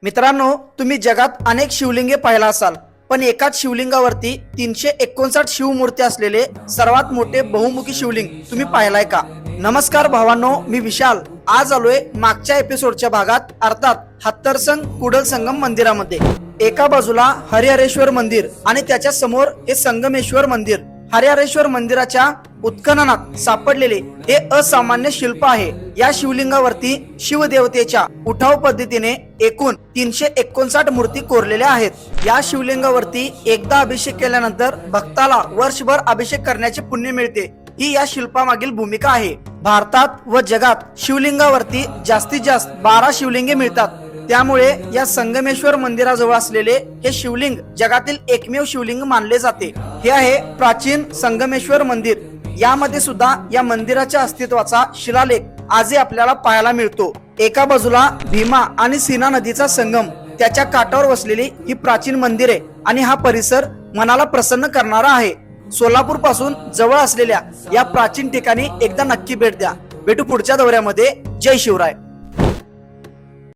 मित्रांनो, तुम्ही जगात अनेक शिवलिंगे पाहिला असाल, पण एकाच शिवलिंगावरती 359 शिवमूर्ती असलेले सर्वात मोठे बहुमुखी शिवलिंग तुम्ही पाहिलाय का? नमस्कार भावांनो, मी विशाल. आज आलोय मागच्या एपिसोडच्या भागात, अर्थात हत्तरसंग कुडल संगम मंदिरामध्ये. एका बाजूला हरिहरेश्वर मंदिर आणि त्याच्या समोर हे संगमेश्वर मंदिर. हरिहरेश्वर मंदिराच्या उत्खननात सापडलेले हे असामान्य शिल्प आहे. या शिवलिंगावरती शिवदेवतेच्या उठाव पद्धतीने एकूण 359 मूर्ती कोरलेल्या आहेत. या शिवलिंगावरती एकदा अभिषेक केल्यानंतर भक्ताला वर्षभर अभिषेक करण्याचे पुण्य मिळते. ही या शिल्पामागील भूमिका आहे. भारतात व जगात शिवलिंगावरती जास्तीत जास्त 12 शिवलिंगे मिळतात. त्यामुळे या संगमेश्वर मंदिराजवळ असलेले हे शिवलिंग जगातील एकमेव शिवलिंग मानले जाते. हे आहे प्राचीन संगमेश्वर मंदिर. यामध्ये सुद्धा या मंदिराच्या अस्तित्वाचा शिलालेख आजही आपल्याला पाहायला मिळतो. एका बाजूला भीमा आणि सीना नदीचा संगम, त्याच्या काठावर वसलेली ही प्राचीन मंदिरे आणि हा परिसर मनाला प्रसन्न करणारा आहे. सोलापूर पासून जवळ असलेल्या या प्राचीन ठिकाणी एकदा नक्की भेट द्या. भेटू पुढच्या दौऱ्यामध्ये. जय शिवराय.